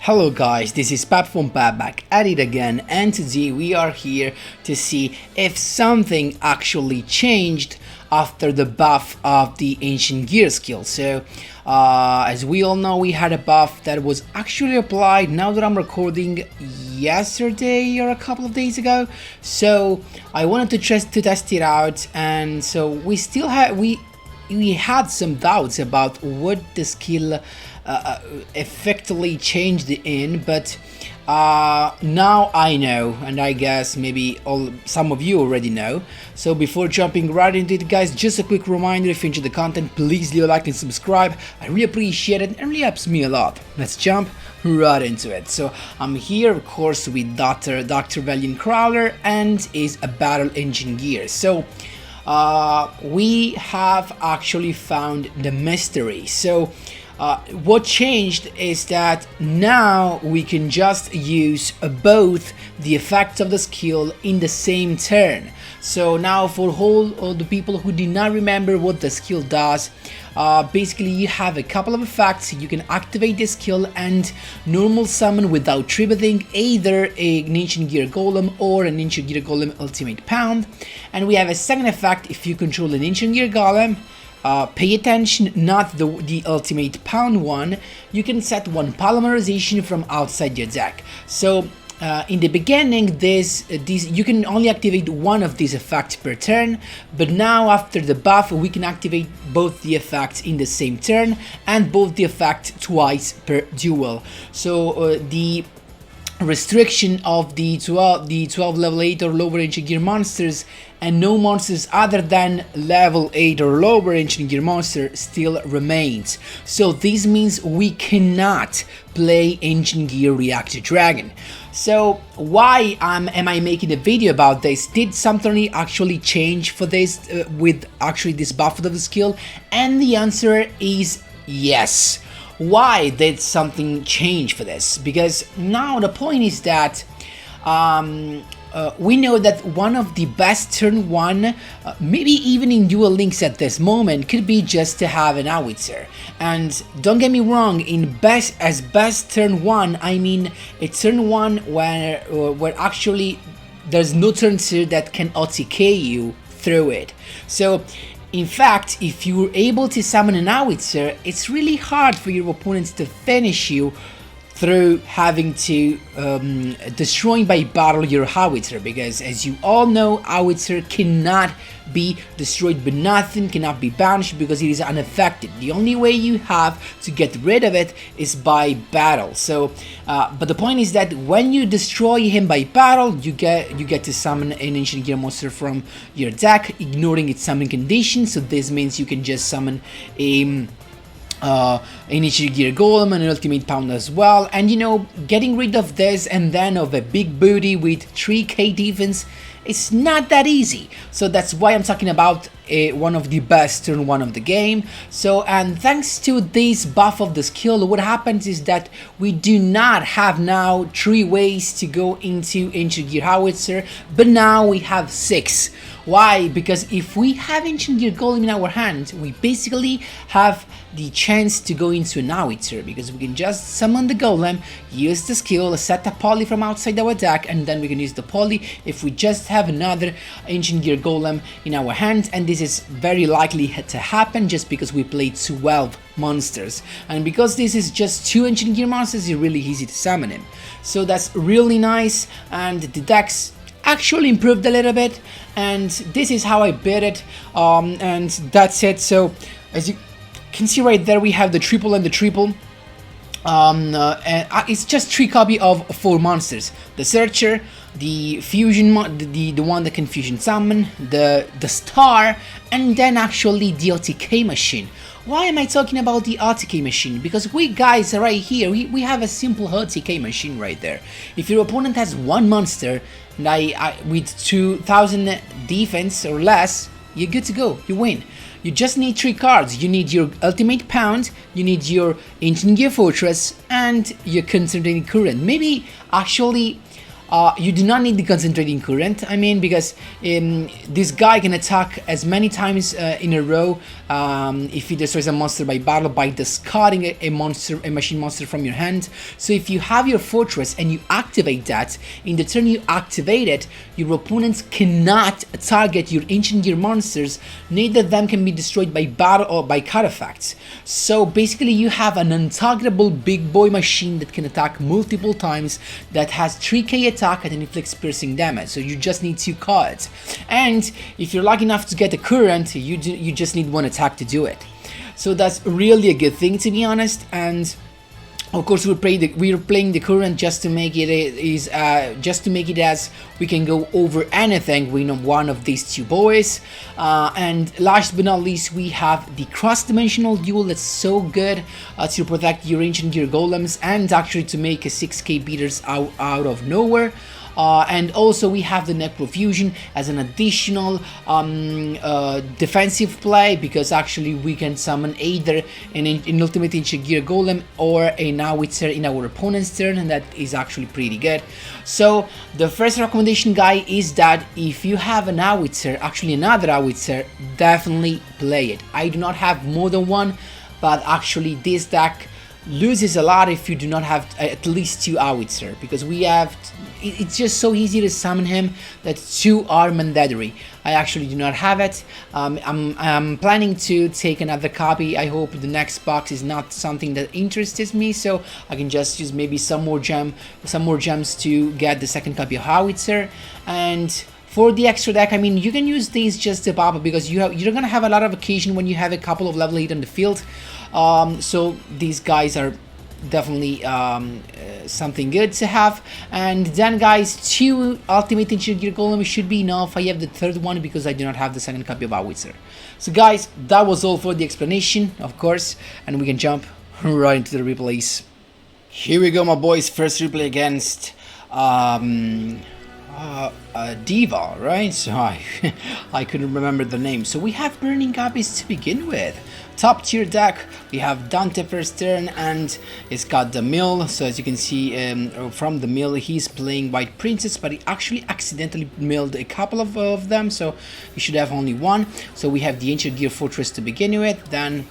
Hello guys, this is Pap from Pap back at it again, and today we are here to see if something actually changed after the buff of the Ancient Gear skill. So as we all know, we had a buff that was actually applied now that I'm recording yesterday or a couple of days ago. So I wanted to test it out, and so we still had we had some doubts about what the skill effectively changed in, but now I know, and I guess maybe some of you already know. So before jumping right into it, guys, just a quick reminder: if you enjoy the content, please leave a like and subscribe. I really appreciate it, and it really helps me a lot. Let's jump right into it. So I'm here, of course, with Dr. Valiant Crawler and is a battle engine gear. So we have actually found the mystery. So what changed is that now we can just use both the effects of the skill in the same turn. So now for all the people who did not remember what the skill does, basically you have a couple of effects. You can activate the skill and normal summon without tributing either an Ancient Gear Golem or an Ancient Gear Golem Ultimate Pound. And we have a second effect: if you control an Ancient Gear Golem, pay attention, not the Ultimate Pound one, you can set one polymerization from outside your deck. So in the beginning, you can only activate one of these effects per turn, but now after the buff we can activate both the effects in the same turn and both the effect twice per duel. So the restriction of the 12 level 8 or lower Ancient Gear monsters and no monsters other than level 8 or lower Ancient Gear monster still remains. So this means we cannot play Ancient Gear Reactor Dragon. So why am I making a video about this? Did something actually change for this with actually this buff of the skill? And the answer is yes. Why did something change for this? Because now the point is that we know that one of the best turn one, maybe even in Duel Links at this moment, could be just to have an howitzer. And don't get me wrong, as best turn one, I mean it's turn one where actually there's no turn two that can OTK you through it. So in fact, if you're able to summon an howitzer, it's really hard for your opponents to finish you through having to destroying by battle your howitzer, because as you all know, howitzer cannot be destroyed by nothing, cannot be banished because it is unaffected. The only way you have to get rid of it is by battle. So but the point is that when you destroy him by battle, you get to summon an Ancient Gear monster from your deck, ignoring its summon condition. So this means you can just summon an Ancient Gear Golem and an Ultimate Pound as well. And you know, getting rid of this and then of a big booty with 3k defense, it's not that easy. So that's why I'm talking about one of the best turn one of the game. So, and thanks to this buff of the skill, what happens is that we do not have now 3 ways to go into Ancient Gear Howitzer, but now we have 6. Why? Because if we have Ancient Gear Golem in our hand, we basically have the chance to go into an howitzer, because we can just summon the golem, use the skill, set a poly from outside our deck, and then we can use the poly if we just have another Ancient Gear Golem in our hand. And this is very likely to happen just because we played 12 monsters, and because this is just 2 Ancient Gear monsters, it's really easy to summon him. So that's really nice, and the decks actually improved a little bit, and this is how I beat it, and that's it. So as you can see right there, we have the triple and the triple. And it's just 3 copy of 4 monsters: the Searcher, the Fusion, the one that can fusion summon, the Star, and then actually the OTK machine. Why am I talking about the OTK machine? Because we guys right here, we have a simple OTK machine right there. If your opponent has 1 monster and with 2000 defense or less, you're good to go, you win. You just need 3 cards. You need your Ultimate Pound, you need your Ancient Gear Fortress, and your Concentrating Current. Maybe actually You do not need the concentrating current, I mean, because this guy can attack as many times in a row if he destroys a monster by battle by discarding a machine monster from your hand. So if you have your fortress and you activate that, in the turn you activate it, your opponents cannot target your ancient gear monsters, neither of them can be destroyed by battle or by card effects. So basically you have an untargetable big boy machine that can attack multiple times, that has 3k attack and inflicts piercing damage, so you just need 2 cards. And if you're lucky enough to get a current, you just need 1 attack to do it. So that's really a good thing, to be honest. And of course we're playing the current just to make it as we can go over anything with one of these 2 boys. And last but not least, we have the cross-dimensional duel that's so good to protect your ancient gear golems and actually to make a 6k beaters out of nowhere. And also we have the Necrofusion as an additional defensive play, because actually we can summon either an ultimate ancient gear golem or a howitzer in our opponent's turn, and that is actually pretty good. So the first recommendation, guy, is that if you have an howitzer, actually another howitzer, definitely play it. I do not have more than one, but actually this deck loses a lot if you do not have at least 2 howitzer, because it's just so easy to summon him that 2 are mandatory. I actually do not have it. I'm planning to take another copy. I hope the next box is not something that interests me, so I can just use maybe some more gems to get the second copy of howitzer. And for the extra deck, I mean, you can use these just to pop up, because you're gonna have a lot of occasion when you have a couple of level 8 on the field. So these guys are definitely something good to have. And then, guys, 2 ultimate ancient gear golem should be enough. I have the third one because I do not have the second copy of howitzer. So guys, that was all for the explanation, of course, and we can jump right into the replays. Here we go, my boys. First replay against Diva, right? So I couldn't remember the name. So we have Burning Copies to begin with. Top tier deck, we have Dante first turn, and it's got the mill. So as you can see from the mill, he's playing White Princess, but he actually accidentally milled a couple of them, so he should have only 1. So we have the Ancient Gear Fortress to begin with, then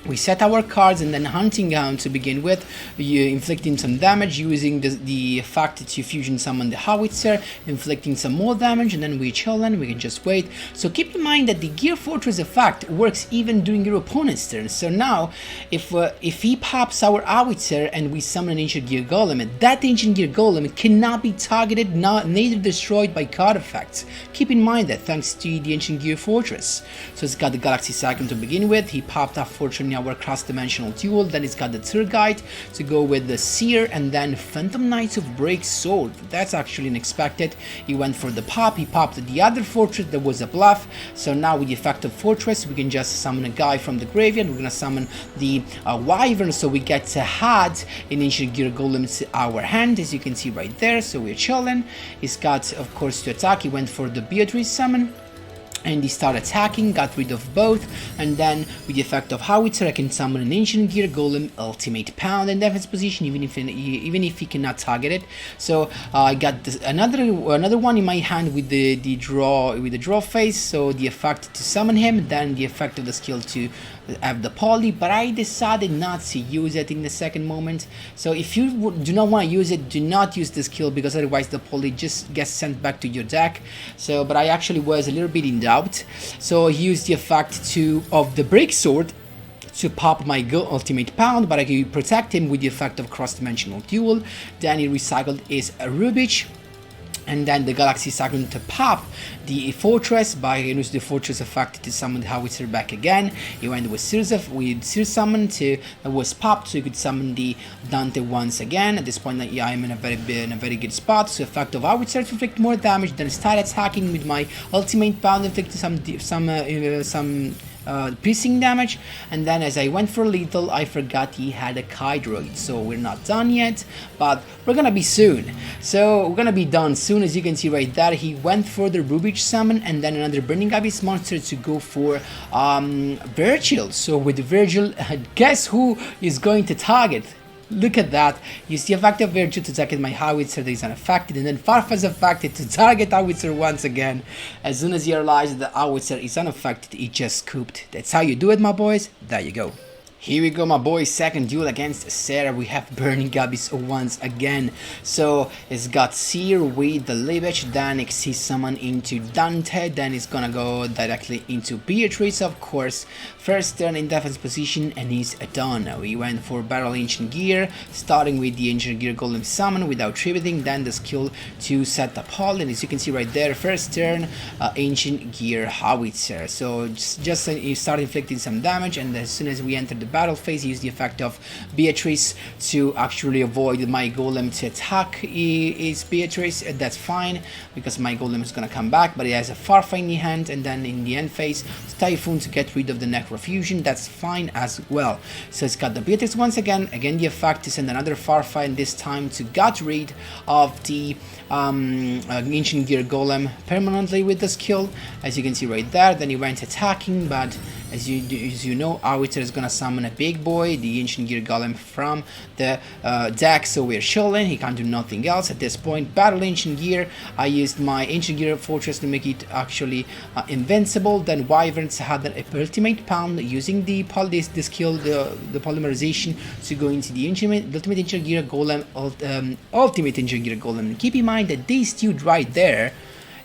we set our cards, and then Hunting Ground to begin with, inflicting some damage using the fact to fusion summon the howitzer, inflicting some more damage, and then we chill and we can just wait. So keep in mind that the Gear Fortress effect works even during your opponent's turn. So now, if he pops our howitzer and we summon an Ancient Gear Golem, that Ancient Gear Golem cannot be targeted, neither destroyed by card effects. Keep in mind that thanks to the Ancient Gear Fortress. So it's got the Galaxy Cyclone to begin with, he popped up Fortune our cross-dimensional duel, then it's got the Tour Guide to go with the Seer, and then Phantom Knights of Break Sword. That's actually unexpected. He went for the pop, he popped the other fortress that was a bluff. So now with the effect of Fortress, we can just summon a guy from the graveyard. We're gonna summon the Wyvern, so we get to add an Ancient Gear Golem to our hand, as you can see right there. So we're chilling. He's got, of course, to attack. He went for the Beatrice summon, and he started attacking, got rid of both, and then with the effect of howitzer, I can summon an Ancient Gear Golem, ultimate pound in defense position, even if he cannot target it. So I got another one in my hand with the draw phase. So the effect to summon him, then the effect of the skill to have the poly, but I decided not to use it in the second moment. So if you do not want to use it, do not use the skill, because otherwise the poly just gets sent back to your deck. So, but I actually was a little bit in doubt, so I used the effect of the Break Sword to pop my ultimate pound, but I could protect him with the effect of cross-dimensional duel. Then he recycled his Rubich, and then the Galaxy Cyclone to pop the Fortress by using the Fortress effect to summon the Howitzer back again. He went with Seer Summon that was popped, so you could summon the Dante once again. At this point, yeah, I'm in a very good spot. So effect of Howitzer to inflict more damage, then start attacking with my ultimate pound, inflicting some piercing damage, and then as I went for lethal, I forgot he had a Kydroid. So we're not done yet, but we're gonna be soon. So we're gonna be done soon. As you can see right there, he went for the Rubich summon, and then another Burning Abyss monster to go for Virgil. So with Virgil, guess who is going to target? Look at that. Use the effect of Virtue to target my howitzer that is unaffected, and then Farfa is affected to target howitzer once again. As soon as you realize that the howitzer is unaffected, it just scooped. That's how you do it, my boys. There you go. Here we go, my boys, second duel against Sarah. We have Burning Gabbies once again. So it's got Seer with the Lich, then he's summon into Dante, then it's gonna go directly into Beatrice, of course. First turn in defense position, and he's done. We went for Barrel Ancient Gear, starting with the Ancient Gear Golem summon without tributing, then the skill to set the Paul, and as you can see right there, first turn, Ancient Gear Howitzer. So just you start inflicting some damage, and as soon as we enter the battle phase, use the effect of Beatrice to actually avoid my golem to attack is Beatrice. That's fine because my golem is gonna come back, but he has a Farfa in the hand, and then in the end phase Typhoon to get rid of the Necrofusion. That's fine as well. So it's got the Beatrice once again the effect to send another Farfa, and this time to get rid of the Ancient Gear Golem permanently with the skill, as you can see right there. Then he went attacking, but as you know, Howitzer is gonna summon a big boy, the Ancient Gear Golem from the deck, so we're chilling. He can't do nothing else at this point. Battle Ancient Gear. I used my Ancient Gear Fortress to make it actually invincible. Then Wyverns had an ultimate pound using the skill, the polymerization, to go into the Ultimate Ancient Gear Golem, Ultimate Ancient Gear Golem. And keep in mind that this dude right there,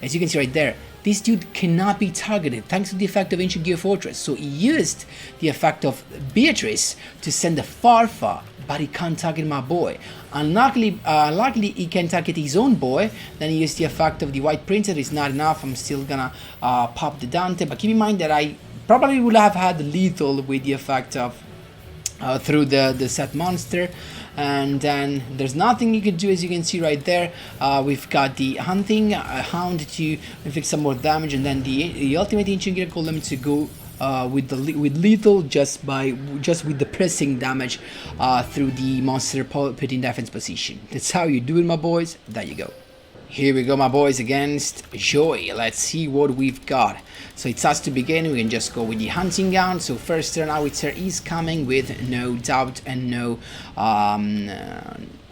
as you can see right there, this dude cannot be targeted thanks to the effect of Ancient Gear Fortress. So he used the effect of Beatrice to send a Farfa, but he can't target my boy. Unluckily, he can target his own boy. Then he used the effect of the White Princess. It's not enough. I'm still gonna pop the Dante, but keep in mind that I probably would have had lethal with the effect of through the set monster. And then there's nothing you could do, as you can see right there. We've got the Hunting Hound to inflict some more damage, and then the Ultimate Ancient Gear Golem to go with lethal just with the pressing damage through the monster put in defense position. That's how you do it, my boys. There you go. Here we go, my boys, against Joy. Let's see what we've got. So it's us to begin. We can just go with the Hunting Gown. So first turn Howitzer is coming with no doubt and no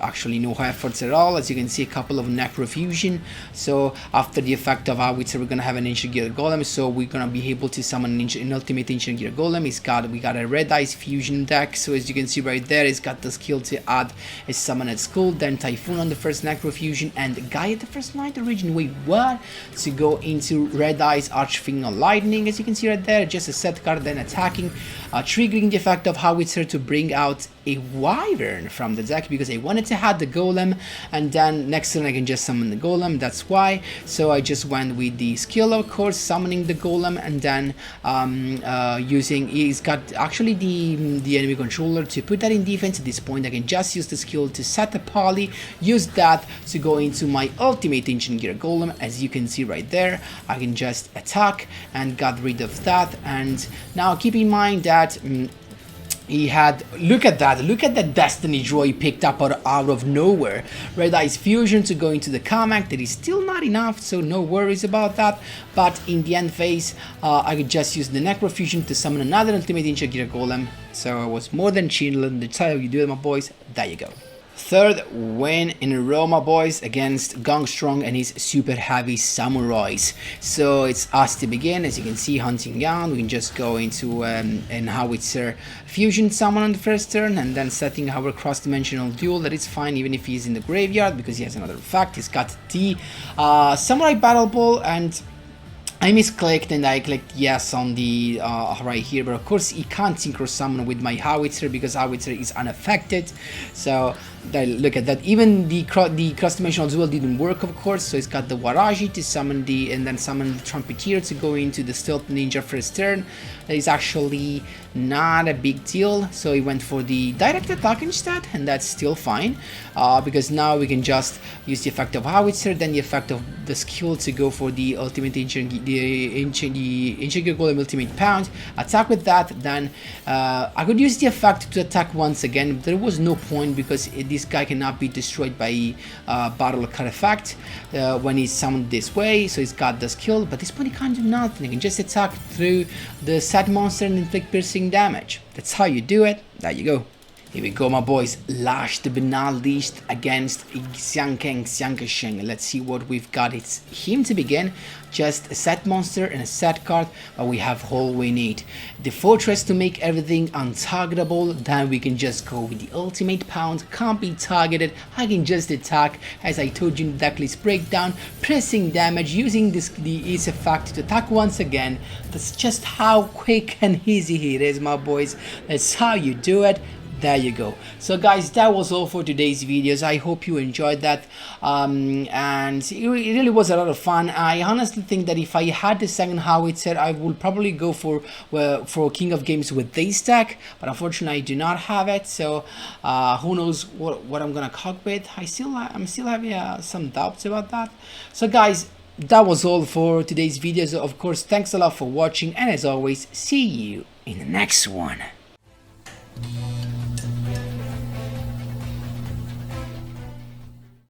actually no efforts at all. As you can see, a couple of Necrofusion. So after the effect of Howitzer, we're gonna have an Ancient Gear Golem, so we're gonna be able to summon an Ultimate Ancient Gear Golem. We got a Red Eyes Fusion deck, so as you can see right there, it's got the skill to add a Summon at Skull, then Typhoon on the first Necrofusion, and Guy at the first Night Origin. Wait, what? To go into Red Eyes Archfinger Lightning, as you can see right there, just a set card, then attacking, triggering the effect of Howitzer to bring out a Wyvern from the deck, because I wanted to have the Golem, and then next turn I can just summon the Golem. That's why. So I just went with the skill, of course, summoning the Golem, and then he's got actually the enemy controller to put that in defense. At this point I can just use the skill to set the poly, use that to go into my Ultimate Ancient Gear Golem. As you can see right there, I can just attack and got rid of that. And now keep in mind that he had, look at that Destiny Draw he picked up out of nowhere. Red Eyes Fusion to go into the Kamak. That is still not enough, so no worries about that. But in the end phase, I could just use the Necrofusion to summon another Ultimate Ancient Gear Golem. So I was more than chilling. That's how you do it, my boys. There you go. Third win in a row, my boys, against Gongstrong and his super heavy samurais. So it's us to begin. As you can see, Hunting Gown, we can just go into an Howitzer Fusion summon on the first turn, and then setting our cross-dimensional duel. That is fine even if he's in the graveyard, because he has another effect. He's got the Samurai Battle Ball, and I misclicked and I clicked yes on the right here, but of course he can't synchro summon with my Howitzer because Howitzer is unaffected. So look at that. Even the cross-dimensional duel didn't work, of course. So he's got the Waraji to summon and then summon the Trumpeteer to go into the Stealth Ninja first turn. That is actually not a big deal. So he went for the direct attack instead, and that's still fine because now we can just use the effect of Howitzer, then the effect of the skill to go for the Ultimate Ancient Gear Golem Ultimate Pound, attack with that. Then I could use the effect to attack once again, but there was no point because this guy cannot be destroyed by battle card effect when he's summoned this way. So he's got the skill, but at this point he can't do nothing. He can just attack through the set monster and inflict piercing damage. That's how you do it. There you go. Here we go, my boys. Last but not least against Xiangkeng. Let's see what we've got. It's him to begin. Just a set monster and a set card, but we have all we need. The fortress to make everything untargetable. Then we can just go with the ultimate pound. Can't be targeted. I can just attack, as I told you in the decklist breakdown. Pressing damage using the ease effect to attack once again. That's just how quick and easy it is, my boys. That's how you do it. There you go. So guys, that was all for today's videos. I hope you enjoyed that, and it really was a lot of fun. I honestly think that if I had the second howitzer, I would probably go for King of Games with this deck, but unfortunately I do not have it. So who knows what I'm gonna cock with. I'm still having some doubts about that. So guys, that was all for today's videos. Of course, thanks a lot for watching, and as always, see you in the next one.